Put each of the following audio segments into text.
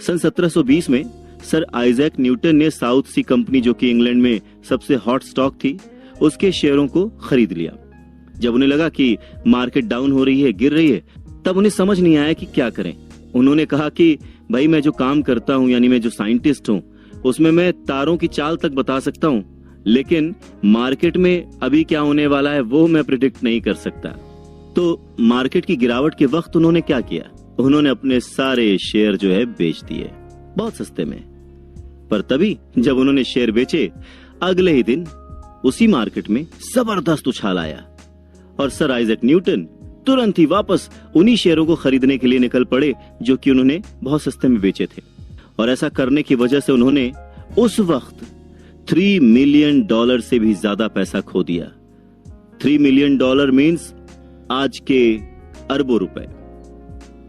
सन 1720 में sir Isaac Newton ने south सी company, जो कि इंग्लैंड में सबसे हॉट स्टॉक थी, उसके शेयरों को खरीद लिया। जब उन्हें लगा कि मार्केट डाउन हो रही है, गिर रही है, तब उन्हें समझ नहीं आया कि क्या करें। उन्होंने कहा कि भाई, मैं जो काम करता हूं, यानी मैं जो साइंटिस्ट हूं, उसमें मैं तारों की चाल तक बता सकता हूं, लेकिन मार्केट में अभी क्या होने वाला है वो मैं प्रिडिक्ट नहीं कर सकता। तो मार्केट की गिरावट के वक्त उन्होंने क्या किया? उन्होंने अपने सारे शेयर जो है बेच दिए, बहुत सस्ते में। पर तभी जब उन्होंने शेयर बेचे, अगले ही दिन उसी मार्केट में जबरदस्त उछाल आया और सर आइजैक न्यूटन तुरंत ही वापस उन्हीं शेयरों को खरीदने के लिए निकल पड़े जो कि उन्होंने बहुत सस्ते में बेचे थे। और ऐसा करने की वजह से उन्होंने उस वक्त $3 मिलियन से भी ज्यादा पैसा खो दिया। $3 मिलियन मीन्स आज के अरबों रुपए।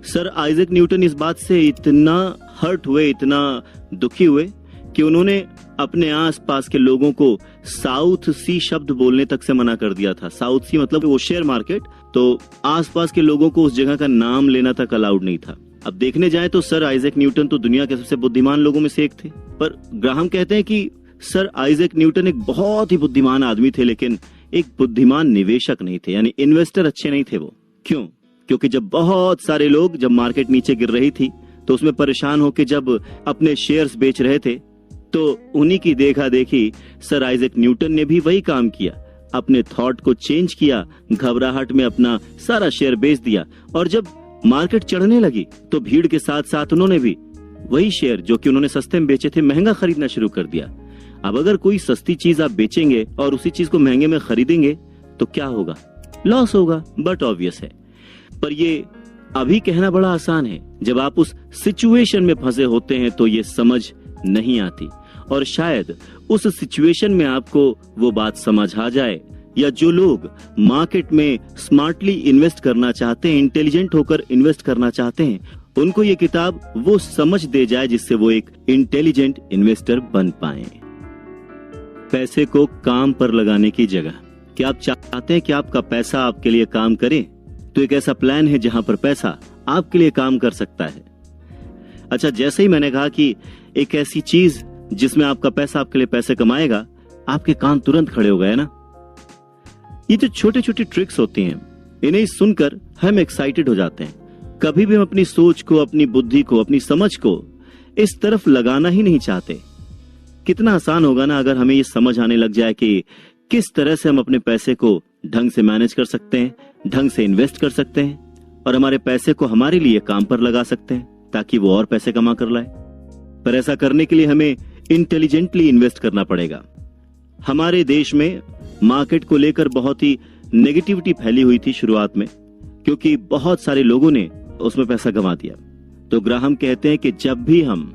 सर आइजैक न्यूटन इस बात से इतना हर्ट हुए, इतना दुखी हुए कि उन्होंने अपने आसपास के लोगों को साउथ सी शब्द बोलने तक से मना कर दिया था। साउथ सी मतलब वो शेयर मार्केट, तो आसपास के लोगों को उस जगह का नाम लेना तक अलाउड नहीं था। अब देखने जाए तो सर आइजैक न्यूटन तो दुनिया के सबसे बुद्धिमान लोगों में से एक थे, पर ग्राहम कहते हैं कि सर आइजैक न्यूटन एक बहुत ही बुद्धिमान आदमी थे, लेकिन एक बुद्धिमान निवेशक नहीं थे, यानी इन्वेस्टर अच्छे नहीं थे वो। क्यों? क्योंकि जब बहुत सारे लोग, जब मार्केट नीचे गिर रही थी, तो उसमें परेशान होकर जब अपने शेयर्स बेच रहे थे, तो उन्हीं की देखा देखी सर आइजैक न्यूटन ने भी वही काम किया, अपने थॉट को चेंज किया, घबराहट में अपना सारा शेयर बेच दिया। और जब मार्केट चढ़ने लगी तो भीड़ के साथ साथ उन्होंने भी वही शेयर जो कि उन्होंने सस्ते में बेचे थे, महंगा खरीदना शुरू कर दिया। अब अगर कोई सस्ती चीज आप बेचेंगे और उसी चीज को महंगे में खरीदेंगे तो क्या होगा? लॉस होगा, बट ऑब्वियस है। पर ये अभी कहना बड़ा आसान है, जब आप उस सिचुएशन में फंसे होते हैं तो ये समझ नहीं आती। और शायद उस सिचुएशन में आपको वो बात समझ आ जाए, या जो लोग मार्केट में स्मार्टली इन्वेस्ट करना चाहते हैं, इंटेलिजेंट होकर इन्वेस्ट करना चाहते हैं, उनको ये किताब वो समझ दे जाए जिससे वो एक इंटेलिजेंट इन्वेस्टर बन पाए। पैसे को काम पर लगाने की जगह, क्या आप चाहते हैं कि आपका पैसा आपके लिए काम करे? तो एक ऐसा प्लान है जहां पर पैसा आपके लिए काम कर सकता है। अच्छा, जैसे ही मैंने कहा कि एक ऐसी चीज जिसमें आपका पैसा आपके लिए पैसे कमाएगा, आपके कान तुरंत खड़े हो गए ना। ये जो छोटे छोटे ट्रिक्स होती हैं, इन्हें सुनकर हम एक्साइटेड हो जाते हैं। कभी भी हम अपनी सोच को, अपनी बुद्धि को, अपनी समझ को इस तरफ लगाना ही नहीं चाहते। कितना आसान होगा ना अगर हमें ये समझ आने लग जाए कि किस तरह से हम अपने पैसे को ढंग से मैनेज कर सकते हैं, ढंग से इन्वेस्ट कर सकते हैं और हमारे पैसे को हमारे लिए काम पर लगा सकते हैं ताकि वो और पैसे कमा कर लाए। पर ऐसा करने के लिए हमें इंटेलिजेंटली इन्वेस्ट करना पड़ेगा। हमारे देश में मार्केट को लेकर बहुत ही नेगेटिविटी फैली हुई थी शुरुआत में, क्योंकि बहुत सारे लोगों ने उसमें पैसा गंवा दिया। तो ग्राहम कहते हैं कि जब भी हम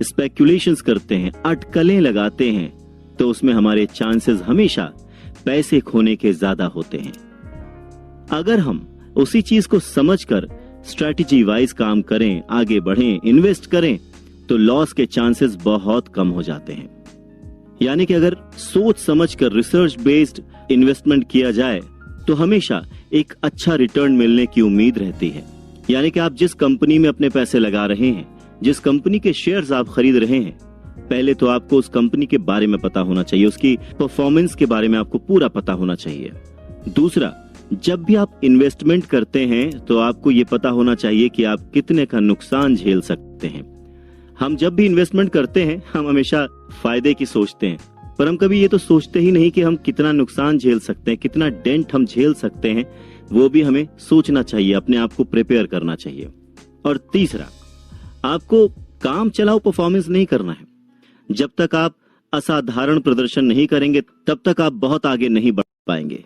स्पेक्युलेशंस करते हैं, अटकलें लगाते हैं, तो उसमें हमारे चांसेस हमेशा पैसे खोने के ज्यादा होते हैं। अगर हम उसी चीज को समझकर स्ट्रेटेजी वाइज काम करें, आगे बढ़ें, इन्वेस्ट करें, तो लॉस के चांसेस बहुत कम हो जाते हैं। यानी कि अगर सोच समझकर रिसर्च बेस्ड इन्वेस्टमेंट किया जाए तो हमेशा एक अच्छा रिटर्न मिलने की उम्मीद रहती है। यानी कि आप जिस कंपनी में अपने पैसे लगा रहे हैं, जिस कंपनी के शेयर्स आप खरीद रहे हैं, पहले तो आपको उस कंपनी के बारे में पता होना चाहिए, उसकी परफॉर्मेंस के बारे में आपको पूरा पता होना चाहिए। दूसरा, जब भी आप इन्वेस्टमेंट करते हैं तो आपको ये पता होना चाहिए कि आप कितने का नुकसान झेल सकते हैं। हम जब भी इन्वेस्टमेंट करते हैं हम हमेशा फायदे की सोचते हैं, पर हम कभी ये तो सोचते ही नहीं कि हम कितना नुकसान झेल सकते हैं, कितना डेंट हम झेल सकते हैं। वो भी हमें सोचना चाहिए, अपने आप को प्रिपेयर करना चाहिए। और तीसरा, आपको काम चलाओ परफॉर्मेंस नहीं करना है। जब तक आप असाधारण प्रदर्शन नहीं करेंगे तब तक आप बहुत आगे नहीं बढ़ पाएंगे।